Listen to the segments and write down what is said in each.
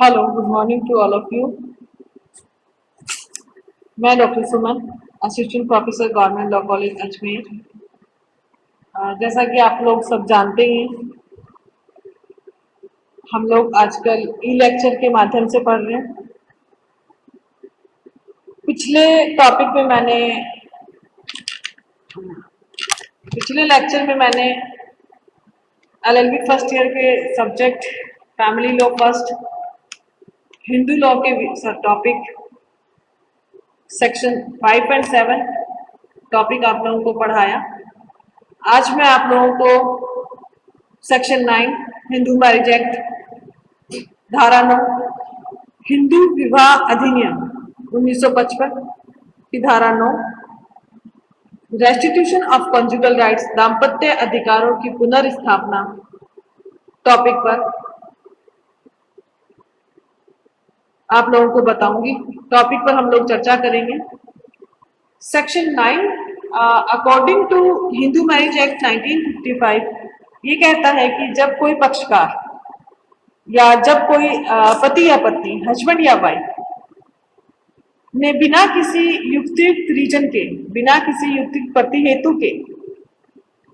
Hello, good morning to all of you. मैं doctor Suman, assistant professor government law college Ajmer. जैसा कि आप लोग सब जानते हैं, हम लोग आजकल ई लेक्चर के माध्यम से पढ़ रहे हैं। पिछले टॉपिक में मैंने पिछले लेक्चर में मैंने एलएलबी फर्स्ट ईयर के subject family law first, Hindu law के टॉपिक सेक्शन 5 एंड 7 टॉपिक आप लोगों को पढ़ाया। आज मैं आप लोगों को सेक्शन 9 हिंदू मैरिज एक्ट, धारा 9 हिंदू विवाह अधिनियम 1955 की धारा 9 रेस्टिट्यूशन ऑफ कॉन्जुगल राइट्स दाम्पत्य अधिकारों की पुनर्स्थापना टॉपिक पर आप लोगों को बताऊंगी। टॉपिक पर हम लोग चर्चा करेंगे। Section 9 according to Hindu marriage act 1955 ये कहता है कि जब कोई पक्षकार या जब कोई पति या पत्नी, हस्बैंड या वाइफ ने बिना किसी युक्तियुक्त रीजन के, बिना किसी युक्तियुक्त प्रति हेतु के,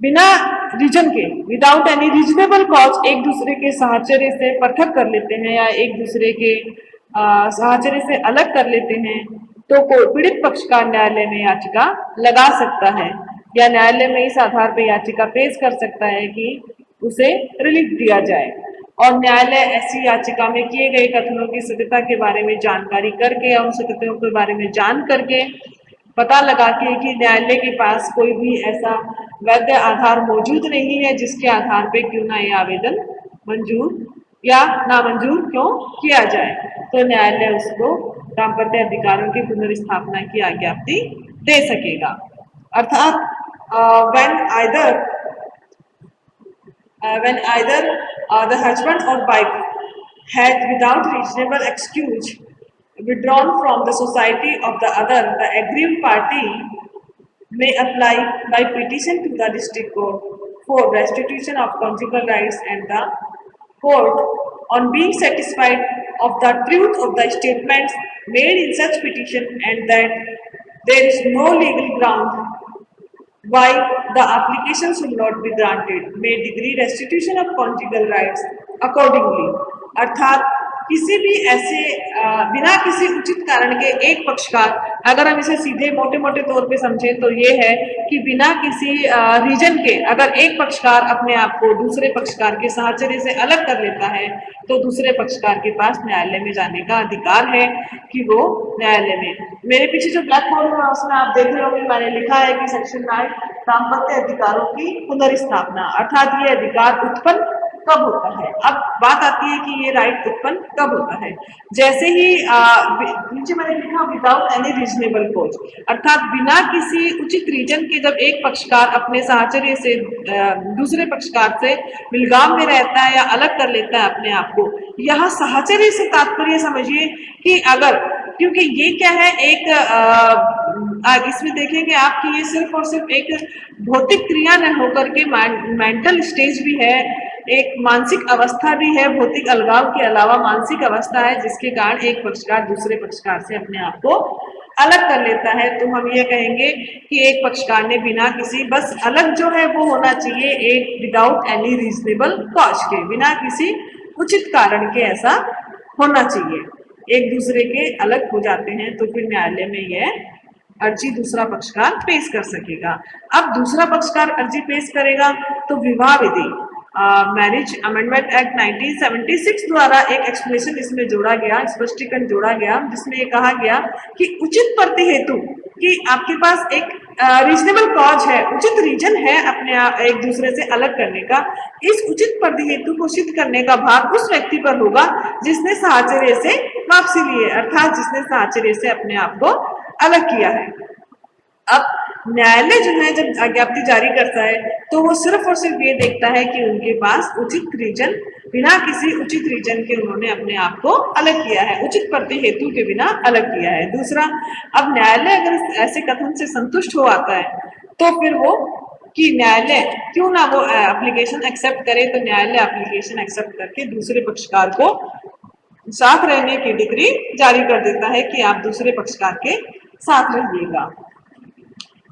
बिना रीजन के, विदाउट एनी रीजनेबल कॉज एक दूसरे के साहचर्य से पृथक कर लेते हैं या एक दूसरे के साहचर्य से अलग कर लेते हैं, तो कोई पीड़ित पक्षकार न्यायालय में याचिका लगा सकता है या न्यायालय में इस आधार पर याचिका पेश कर सकता है कि उसे रिलीफ दिया जाए। और न्यायालय ऐसी याचिका में किए गए कथनों की सत्यता के बारे में जानकारी करके या उन सत्यताओं के बारे में जान करके पता लगा के कि न्यायालय के पास कोई भी ऐसा वैध आधार मौजूद नहीं है जिसके आधार पे क्यों ना ये आवेदन मंजूर या नामंजूर क्यों किया जाए, तो न्यायालय उसको दाम्पत्य अधिकारों की पुनर्स्थापना की आज्ञप्ति दे सकेगा। अर्थात when either the husband or wife had without reasonable excuse withdrawn from the society of the other, the aggrieved party may apply by petition to the district court for restitution of conjugal rights, and the court, on being satisfied of the truth of the statements made in such petition and that there is no legal ground why the application should not be granted, may decree restitution of conjugal rights accordingly। अर्थात किसी भी ऐसे बिना किसी उचित कारण के एक पक्षकार, अगर हम इसे सीधे मोटे मोटे तौर पे समझें तो ये है कि बिना किसी रीजन के अगर एक पक्षकार अपने आप को दूसरे पक्षकार के साहचर्य से अलग कर लेता है, तो दूसरे पक्षकार के पास न्यायालय में जाने का अधिकार है कि वो न्यायालय में, मेरे पीछे जो ब्लैक बोर्ड है उसमें आप देख रहे होंगे मैंने लिखा है कि सेक्शन 9 दाम्पत्य अधिकारों की पुनर्स्थापना, अर्थात ये अधिकार उत्पन्न कब होता है। अब बात आती है कि ये राइट उत्पन्न कब होता है। जैसे ही नीचे मैंने लिखा विदाउट एनी रीजनेबल कॉज, अर्थात बिना किसी उचित रीजन के जब एक पक्षकार अपने साहचर्य से दूसरे पक्षकार से विलगाम में रहता है या अलग कर लेता है अपने आप को। यहाँ साहचर्य से तात्पर्य समझिए कि अगर, क्योंकि ये क्या है, एक इसमें देखेंगे आप कि ये सिर्फ और सिर्फ एक भौतिक क्रिया न होकर के मेंटल स्टेज भी है, एक मानसिक अवस्था भी है। भौतिक अलगाव के अलावा मानसिक अवस्था है जिसके कारण एक पक्षकार दूसरे पक्षकार से अपने आप को अलग कर लेता है। तो हम ये कहेंगे कि एक पक्षकार ने बिना किसी, बस अलग जो है वो होना चाहिए एक विदाउट एनी रीजनेबल कॉज के, बिना किसी उचित कारण के ऐसा होना चाहिए। एक दूसरे के अलग हो जाते हैं तो फिर न्यायालय में यह अर्जी दूसरा पक्षकार पेश कर सकेगा। अब दूसरा पक्षकार अर्जी पेश करेगा तो विवाह विधि मैरिज अमेंडमेंट एक्ट 1976 द्वारा एक एक्सप्लेनेशन इसमें जोड़ा गया, स्पष्टीकरण जोड़ा गया, जिसमें ये कहा गया कि उचित प्रति हेतु कि आपके पास एक रीजनेबल कॉज है, उचित रीजन है अपने एक दूसरे से अलग करने का, इस उचित प्रति हेतु को सिद्ध करने का भार उस व्यक्ति पर होगा जिसने साहचर्य से वापसी ली है, अर्थात जिसने साहचर्य से अपने आप को अलग किया है। अब न्यायालय जो है जब आज्ञप्ति जारी करता है तो वो सिर्फ और सिर्फ ये देखता है कि उनके पास उचित रीजन, बिना किसी उचित रीजन के उन्होंने अपने आप को अलग किया है, उचित प्रति हेतु के बिना अलग किया है। दूसरा, अब न्यायालय अगर ऐसे कथन से संतुष्ट हो आता है तो फिर वो कि न्यायालय क्यों ना वो एप्लीकेशन एक्सेप्ट करे, तो न्यायालय एप्लीकेशन एक्सेप्ट करके दूसरे पक्षकार को साथ रहने की डिग्री जारी कर देता है कि आप दूसरे पक्षकार के साथ रहिएगा।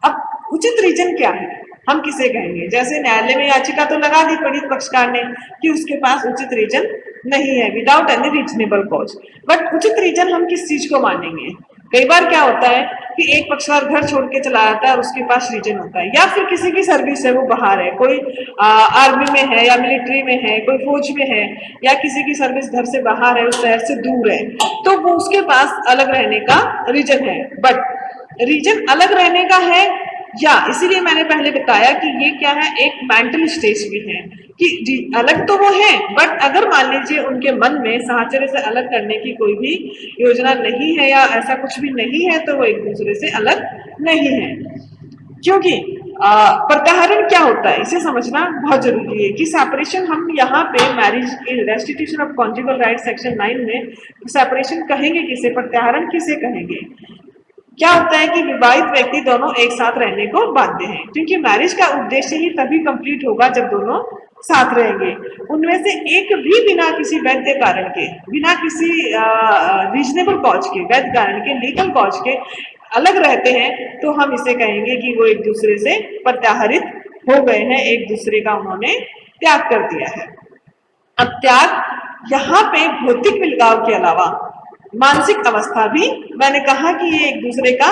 अब उचित रीजन क्या है, हम किसे कहेंगे? जैसे न्यायालय में याचिका तो लगा दी पीड़ित पक्षकार ने कि उसके पास उचित रीजन नहीं है, without any reasonable cause. But उचित रीजन हम किस चीज को मानेंगे? कई बार क्या होता है कि एक पक्षकार घर छोड़ के चला जाता है और उसके पास रीजन होता है, या फिर किसी की सर्विस है, वो बाहर है, कोई आर्मी में है या मिलिट्री में है, कोई फौज में है, या किसी की सर्विस घर से बाहर है, उस शहर से दूर है, तो वो उसके पास अलग रहने का रीजन है। बट रीजन अलग रहने का है, या इसीलिए मैंने पहले बताया कि ये क्या है, एक मेंटल स्टेज भी है कि अलग तो वो है, बट अगर मान लीजिए उनके मन में साहचर्य से अलग करने की कोई भी योजना नहीं है या ऐसा कुछ भी नहीं है, तो वो एक दूसरे से अलग नहीं है। क्योंकि प्रत्याहरण क्या होता है इसे समझना बहुत जरूरी है कि सेपरेशन, हम यहाँ पे marriage restitution of conjugal right section 9 में सेपरेशन कहेंगे किसे, प्रत्याहरण किसे कहेंगे? क्या होता है कि विवाहित व्यक्ति दोनों एक साथ रहने को बाध्य हैं, क्योंकि मैरिज का उद्देश्य ही तभी कंप्लीट होगा जब दोनों साथ रहेंगे। उनमें से एक भी बिना किसी वैध कारण के, बिना किसी रीजनेबल कॉज के, वैध कारण के, लीगल कॉज के अलग रहते हैं, तो हम इसे कहेंगे कि वो एक दूसरे से प्रत्याहरित हो गए हैं, एक दूसरे का उन्होंने त्याग कर दिया है। अब त्याग यहाँ पे भौतिक मिलगाव के अलावा मानसिक अवस्था भी, मैंने कहा कि ये एक दूसरे का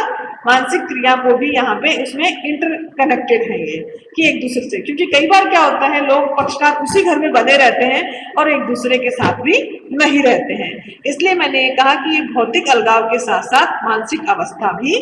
मानसिक क्रिया को भी यहाँ पे इसमें इंटरकनेक्टेड है ये, कि एक दूसरे से, क्योंकि कई बार क्या होता है लोग पक्षकार उसी घर में बने रहते हैं और एक दूसरे के साथ भी नहीं रहते हैं। इसलिए मैंने ये कहा कि ये भौतिक अलगाव के साथ साथ मानसिक अवस्था भी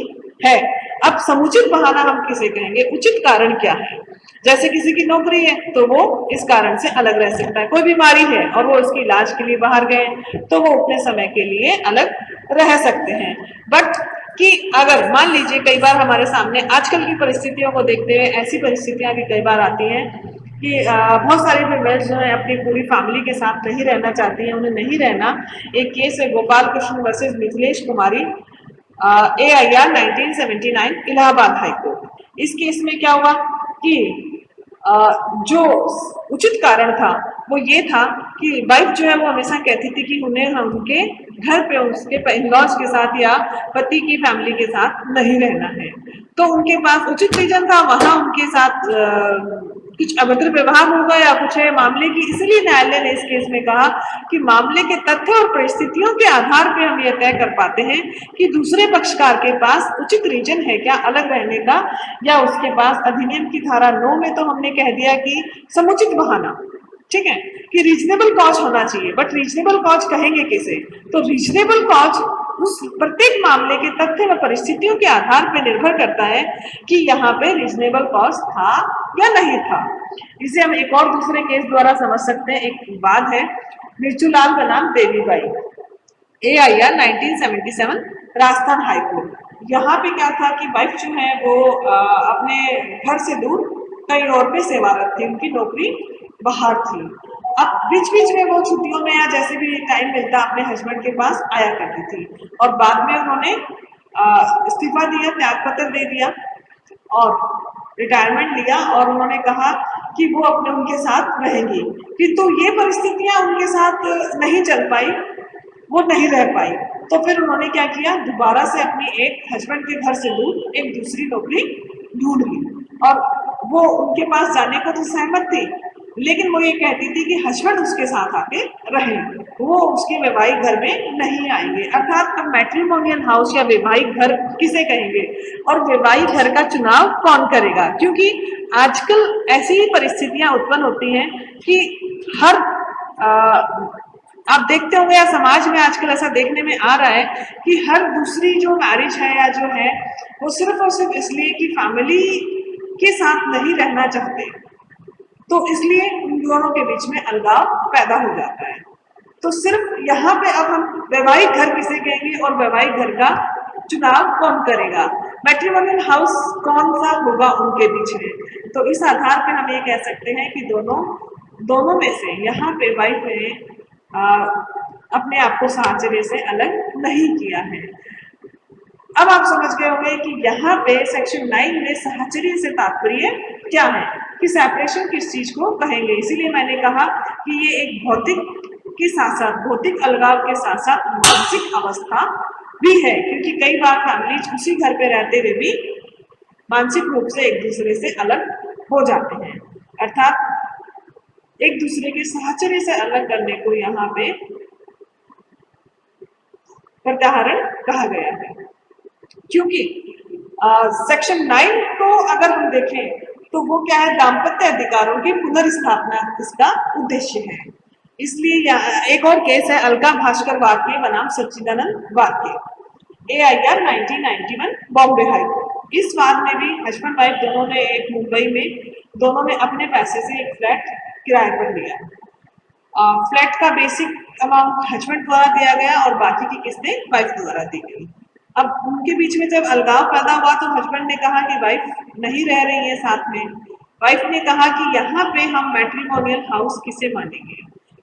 है। अब समुचित बहाना हम किसे कहेंगे? उचित कारण क्या है? जैसे किसी की नौकरी है तो वो इस कारण से अलग रह सकता है, कोई बीमारी है और वो उसके इलाज के लिए बाहर गए तो वो उतने समय के लिए अलग रह सकते हैं। बट कि अगर मान लीजिए कई बार हमारे सामने आजकल की परिस्थितियों को देखते हुए ऐसी परिस्थितियां भी कई बार आती हैं कि बहुत सारी फीमेल्स जो है अपनी पूरी फैमिली के साथ नहीं रहना चाहती हैं, उन्हें नहीं रहना। एक केस है गोपाल कृष्ण वर्सेस मिथिलेश कुमारी, AIR 1979, इलाहाबाद हाईकोर्ट। इस केस में क्या हुआ कि जो उचित कारण था वो ये था कि वाइफ जो है वो हमेशा कहती थी कि उन्हें उनके घर पे उसके इन-लॉज के साथ या पति की फैमिली के साथ नहीं रहना है। तो उनके पास उचित रीजन था, वहां उनके साथ कुछ अभद्र व्यवहार होगा या कुछ है मामले की, इसलिए न्यायालय ने इस केस में कहा कि मामले के तथ्य और परिस्थितियों के आधार पर हम यह तय कर पाते हैं कि दूसरे पक्षकार के पास उचित रीजन है क्या अलग रहने का, या उसके पास अधिनियम की धारा 9 में तो हमने कह दिया कि समुचित बहाना, ठीक है, कि रीजनेबल कॉज होना चाहिए। बट रीजनेबल कॉज कहेंगे किसे? तो रीजनेबल कॉज उस प्रत्येक मामले के तथ्य व परिस्थितियों के आधार पर निर्भर करता है कि यहाँ पे रीजनेबल कॉज था या नहीं था। इसे हम एक और दूसरे केस द्वारा समझ सकते हैं। एक बात है मिर्चूलाल बनाम देवीबाई, AIR 1977, राजस्थान हाईकोर्ट। यहाँ पे क्या था कि वाइफ जो है वो अपने घर से दूर कहीं और पे सेवारत थी, उनकी नौकरी बाहर थी। अब बीच बीच में वो छुट्टियों में या जैसे भी टाइम मिलता अपने हस्बैंड के पास आया करती थी, और बाद में उन्होंने इस्तीफा दिया, त्याग पत्र दे दिया और रिटायरमेंट लिया, और उन्होंने कहा कि वो अपने उनके साथ रहेंगी। किंतु ये परिस्थितियां उनके साथ नहीं चल पाई, वो नहीं रह पाई। तो फिर उन्होंने क्या किया, दोबारा से अपनी एक हस्बैंड के घर से दूर एक दूसरी नौकरी ढूंढ ली, और वो उनके पास जाने को तो सहमत थी, लेकिन वो ये कहती थी कि हस्बैंड उसके साथ आके रहेंगे, वो उसके वैवाहिक घर में नहीं आएंगे। अर्थात अब मैट्रिमोनियल हाउस या वैवाहिक घर किसे कहेंगे, और वैवाहिक घर का चुनाव कौन करेगा? क्योंकि आजकल ऐसी ही परिस्थितियां उत्पन्न होती हैं कि हर आप देखते होंगे या समाज में आजकल ऐसा देखने में आ रहा है कि हर दूसरी जो मैरिज है या जो है वो सिर्फ और सिर्फ इसलिए कि फैमिली के साथ नहीं रहना चाहते, तो इसलिए उन दोनों के बीच में अलगाव पैदा हो जाता है। तो सिर्फ यहाँ पे अब हम वैवाहिक घर किसे कहेंगे और वैवाहिक घर का चुनाव कौन करेगा, मैट्रिमोनियल हाउस कौन सा होगा उनके बीच में। तो इस आधार पर हम ये कह सकते हैं कि दोनों दोनों में से यहाँ पे वाइफ ने अपने आप को साहचर्य से अलग नहीं किया है। अब आप समझ गए होंगे कि यहाँ पे सेक्शन 9 में साहचर्य से तात्पर्य क्या है, कि सेपरेशन किस चीज को कहेंगे। इसीलिए मैंने कहा कि ये एक भौतिक के साथ साथ भौतिक अलगाव के साथ साथ मानसिक अवस्था भी है, क्योंकि कई बार फैमिलीज उसी घर पे रहते हुए भी मानसिक रूप से एक दूसरे से अलग हो जाते हैं, अर्थात एक दूसरे के साहचर्य से अलग करने को यहाँ पे प्रत्याहरण कहा गया है। क्योंकि सेक्शन 9 को अगर हम देखें तो वो क्या है, दाम्पत्य अधिकारों की पुनर्स्थापना इसका उद्देश्य है। इसलिए एक और केस है अलका भास्कर वाक्य बनाम सच्चिदानंद वाक्य, AIR 1991 बॉम्बे हाई कोर्ट। इस वाद में भी हस्बैंड वाइफ दोनों ने एक मुंबई में दोनों ने अपने पैसे से एक फ्लैट किराए पर लिया। फ्लैट का बेसिक अमाउंट हस्बैंड द्वारा दिया गया और बाकी की किस्तें वाइफ द्वारा दी गई। अब उनके बीच में जब अलगाव पैदा हुआ तो हस्बैंड ने कहा कि वाइफ नहीं रह रही है साथ में। वाइफ ने कहा कि यहाँ पे हम मैट्रिमोनियल हाउस किसे मानेंगे।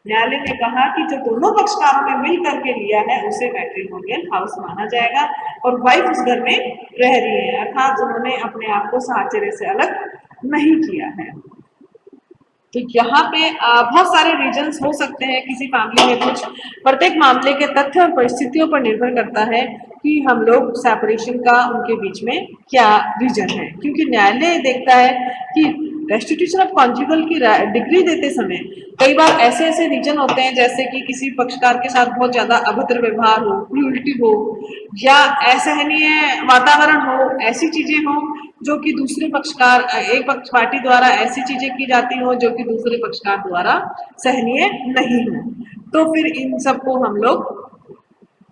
न्यायालय ने कहा कि जो दोनों पक्षकारों ने मिल करके लिया है उसे मैट्रिमोनियल हाउस माना जाएगा और वाइफ उस घर में रह रही है, अर्थात उन्होंने अपने आप को साहचर्य से अलग नहीं किया है। तो यहाँ पे बहुत सारे रीजंस हो सकते हैं किसी फैमिली में, कुछ प्रत्येक मामले के तथ्य और परिस्थितियों पर निर्भर करता है कि हम लोग सेपरेशन का उनके बीच में क्या रीजन है। क्योंकि न्यायालय देखता है कि रेस्टिट्यूशन ऑफ कॉन्जुगल की डिग्री देते समय कई बार ऐसे ऐसे रीजन होते हैं जैसे कि किसी पक्षकार के साथ बहुत ज्यादा अभद्र व्यवहार हो, क्रूरटी हो या असहनीय वातावरण हो, ऐसी चीजें हो जो कि दूसरे पक्षकार एक पक्ष पार्टी द्वारा ऐसी चीजें की जाती हो जो कि दूसरे पक्षकार द्वारा सहनीय नहीं हो, तो फिर इन सबको हम लोग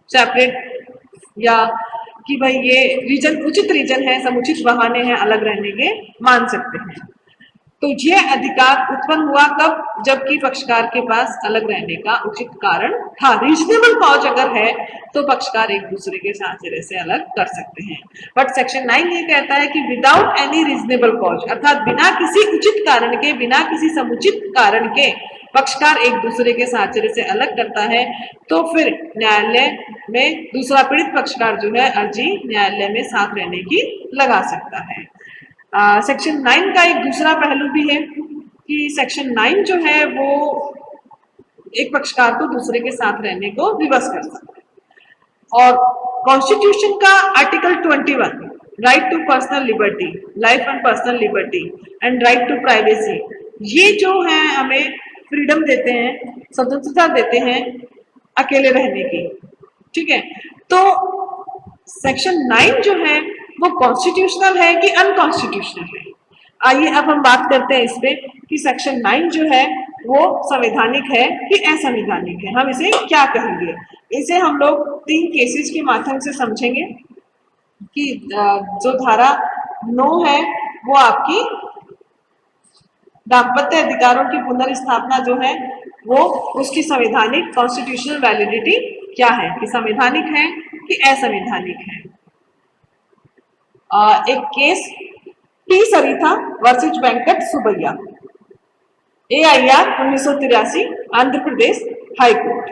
सेपरेट या कि भाई ये रीजन उचित रीजन है, समुचित बहाने हैं अलग रहने के, मान सकते हैं। तो यह अधिकार उत्पन्न हुआ कब, जबकि पक्षकार के पास अलग रहने का उचित कारण था। रीजनेबल कॉज अगर है तो पक्षकार एक दूसरे के साहचर्य से अलग कर सकते हैं। बट सेक्शन 9 ये कहता है कि विदाउट एनी रीजनेबल कॉज, अर्थात बिना किसी उचित कारण के, बिना किसी समुचित कारण के पक्षकार एक दूसरे के साहचर्य से अलग करता है तो फिर न्यायालय में दूसरा पीड़ित पक्षकार जो है अर्जी न्यायालय में साथ रहने की लगा सकता है। सेक्शन 9 का एक दूसरा पहलू भी है कि सेक्शन 9 जो है वो एक पक्षकार को दूसरे के साथ रहने को विवश कर सकता है। और कॉन्स्टिट्यूशन का article 21 right to personal liberty, life and personal liberty and right to privacy, ये जो है हमें फ्रीडम देते हैं, स्वतंत्रता देते हैं अकेले रहने की। ठीक है, तो सेक्शन 9 जो है वो कॉन्स्टिट्यूशनल है कि अनकॉन्स्टिट्यूशनल है। आइए अब हम बात करते हैं इस पे कि सेक्शन 9 जो है वो संवैधानिक है कि असंवैधानिक है, हम इसे क्या कहेंगे। इसे हम लोग 3 केसेस के माध्यम से समझेंगे कि जो धारा 9 है वो आपकी दाम्पत्य अधिकारों की पुनर्स्थापना जो है वो उसकी संवैधानिक कॉन्स्टिट्यूशनल वैलिडिटी क्या है, कि संवैधानिक है कि असंवैधानिक है। एक केस टी सरिता versus Venkat Subbaiah, AIR 1983 Andhra Pradesh high court.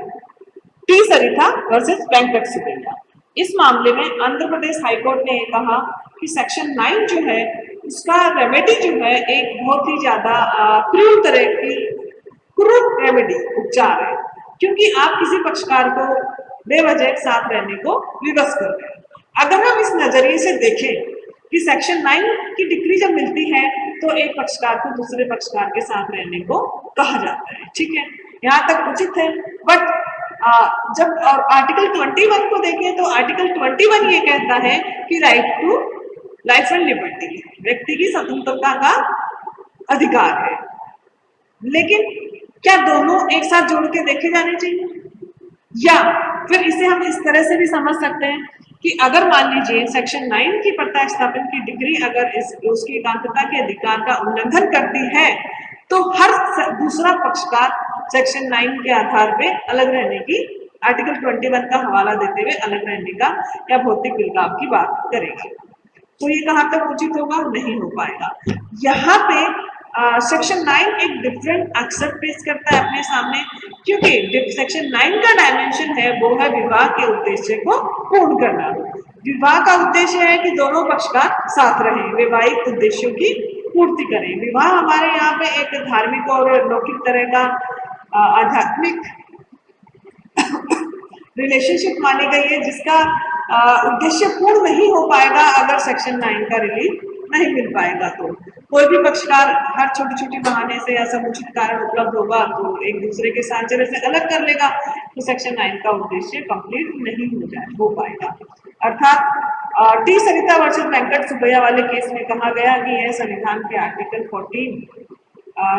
T सरिता वर्सेस वेंकट सुबैया, इस मामले में आंध्र प्रदेश हाई कोर्ट ने कहा कि सेक्शन 9 जो है उसका रेमेडी जो है एक बहुत ही ज्यादा क्रूर तरह की क्रूर रेमेडी उपचार है, क्योंकि आप किसी पक्षकार को बेवजह साथ रहने को विवश कर रहे हैं। अगर हम इस नजरिए से देखें कि सेक्शन 9 की डिग्री जब मिलती है तो एक पक्षकार को दूसरे पक्षकार के साथ रहने को कहा जाता है। ठीक है, यहाँ तक उचित है। बट जब और आर्टिकल 21 को देखें तो आर्टिकल 21 ये कहता है कि right to life and liberty, व्यक्ति की स्वतंत्रता का अधिकार है। लेकिन क्या दोनों एक साथ जोड़ के देखे जाने चाहिए, या फिर इसे हम इस तरह से भी समझ सकते हैं कि अगर मान लीजिए सेक्शन 9 की प्रथा स्थापन की डिग्री अगर उसकी एकांतता के अधिकार का उल्लंघन करती है तो हर दूसरा पक्षकार सेक्शन 9 के आधार पे अलग रहने की, आर्टिकल 21 का हवाला देते हुए अलग रहने का या भौतिक विलगाव की बात करेगा। तो ये कहाँ तक उचित होगा, नहीं हो पाएगा। यहाँ पे सेक्शन 9 एक डिफरेंट एक्सेप्ट पेश करता है अपने सामने, क्योंकि सेक्शन 9 का डायमेंशन है वो है विवाह के उद्देश्य को पूर्ण करना। विवाह का उद्देश्य है कि दोनों पक्षकार साथ रहें, वैवाहिक उद्देश्यों की पूर्ति करें। विवाह हमारे यहाँ पे एक धार्मिक और लौकिक तरह का आध्यात्मिक रिलेशनशिप मानी गई है जिसका उद्देश्य पूर्ण नहीं हो पाएगा अगर सेक्शन 9 का रिलीफ नहीं मिल पाएगा। तो कोई भी पक्षकार हर छोटी छोटी बहाने से या समुचित कारण उपलब्ध होगा तो एक दूसरे के सांचरे से अलग कर लेगा, तो सेक्शन 9 का उद्देश्य कंप्लीट नहीं हो पाएगा। अर्थात टी सरिता वर्सेस वेंकट सुब्बैया वाले केस में कहा गया कि यह संविधान के आर्टिकल 14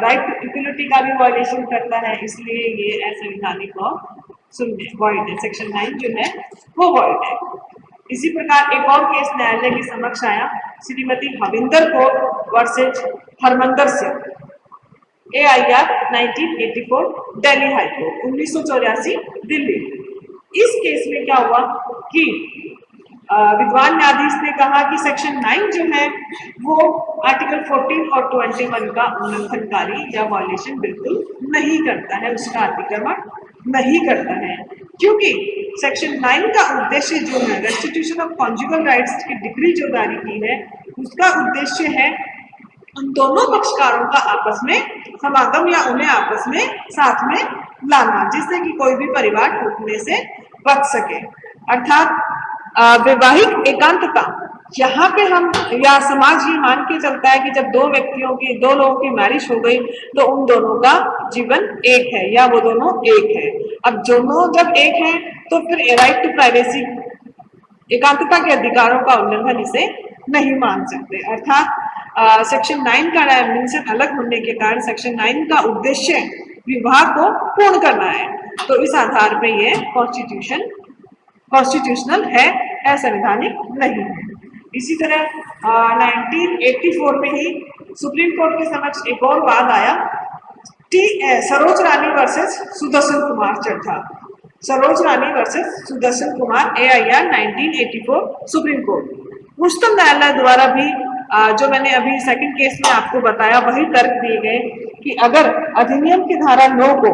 राइट टू इक्वलिटी का भी वायलेशन करता है, इसलिए ये असंवैधानिक और शून्य वॉइड है। सेक्शन 9 जो है वो वॉइड है। इसी प्रकार एक और केस न्यायालय के समक्ष आया, Shrimati Havinder Kaur versus Harmandar Singh, AIR 1984 Delhi high court 1984 Delhi. इस केस में क्या हुआ कि विद्वान न्यायाधीश ने कहा कि सेक्शन 9 जो है वो आर्टिकल 14 और 21 का उल्लंघनकारी या वॉयलेशन बिल्कुल नहीं करता है, उसका अतिक्रमण नहीं करता है, क्योंकि सेक्शन 9 का उद्देश्य जो है रेस्टिट्यूशन ऑफ कॉन्जुगल राइट्स की डिग्री जो जारी की है उसका उद्देश्य है उन दोनों पक्षकारों का आपस में समागम या उन्हें आपस में साथ में लाना, जिससे कि कोई भी परिवार टूटने से बच सके। अर्थात वैवाहिक एकांतता, यहाँ पे हम या समाज ये मान के चलता है कि जब दो लोगों की मैरिज हो गई तो उन दोनों का जीवन एक है या वो दोनों एक है। अब दोनों जब एक है तो फिर राइट टू प्राइवेसी, एकांतता के अधिकारों का उल्लंघन इसे नहीं मान सकते। अर्थात सेक्शन 9 का डायमेंशन अलग होने के कारण सेक्शन 9 का उद्देश्य विवाह को पूर्ण करना है, तो इस आधार पर यह कॉन्स्टिट्यूशनल है, असंवैधानिक नहीं है। इसी तरह 1984 में ही सुप्रीम कोर्ट के समक्ष एक और वाद आया, Saroj Rani versus Sudarshan Kumar Chadha, Saroj Rani versus Sudarshan Kumar, AIR 1984 supreme court. उच्चतम न्यायालय द्वारा भी जो मैंने अभी सेकंड केस में आपको बताया वही तर्क दिए गए कि अगर अधिनियम की धारा 9 को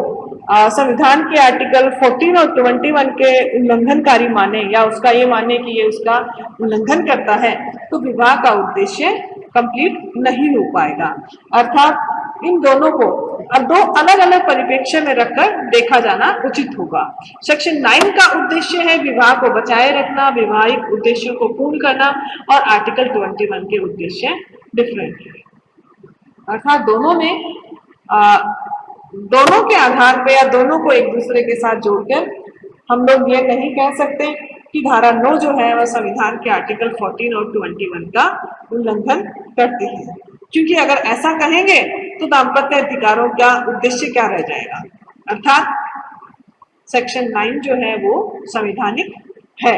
संविधान के आर्टिकल 14 और 21 के उल्लंघनकारी माने या उसका ये माने कि ये उसका उल्लंघन करता है तो विवाह का उद्देश्य कंप्लीट नहीं हो पाएगा। अर्थात इन दोनों को दो अलग अलग परिप्रेक्ष्य में रखकर देखा जाना उचित होगा। सेक्शन 9 का उद्देश्य है विवाह को बचाए रखना, विवाहिक उद्देश्यों को पूर्ण करना, और आर्टिकल 21 के उद्देश्य डिफरेंट है। अर्थात दोनों के आधार पे या दोनों को एक दूसरे के साथ जोड़कर हम लोग ये नहीं कह सकते कि धारा 9 जो है वह संविधान के आर्टिकल 14 और 21 का उल्लंघन करती है, क्योंकि अगर ऐसा कहेंगे तो दाम्पत्य अधिकारों का उद्देश्य क्या रह जाएगा। अर्थात सेक्शन 9 जो है वो संवैधानिक है।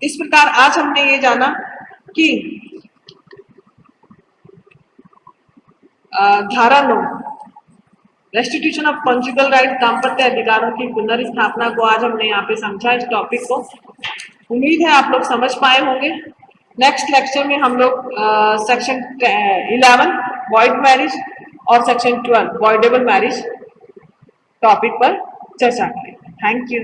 इस प्रकार आज हमने ये जाना कि धारा 9 रेस्टिट्यूशन ऑफ कॉन्जुगल राइट, दाम्पत्य अधिकारों की पुनर्स्थापना को आज हमने यहाँ पे समझा इस टॉपिक को। उम्मीद है आप लोग समझ पाए होंगे। नेक्स्ट लेक्चर में हम लोग सेक्शन 11 वॉइड मैरिज और सेक्शन 12 वॉइडेबल मैरिज टॉपिक पर चर्चा करेंगे। Thank you.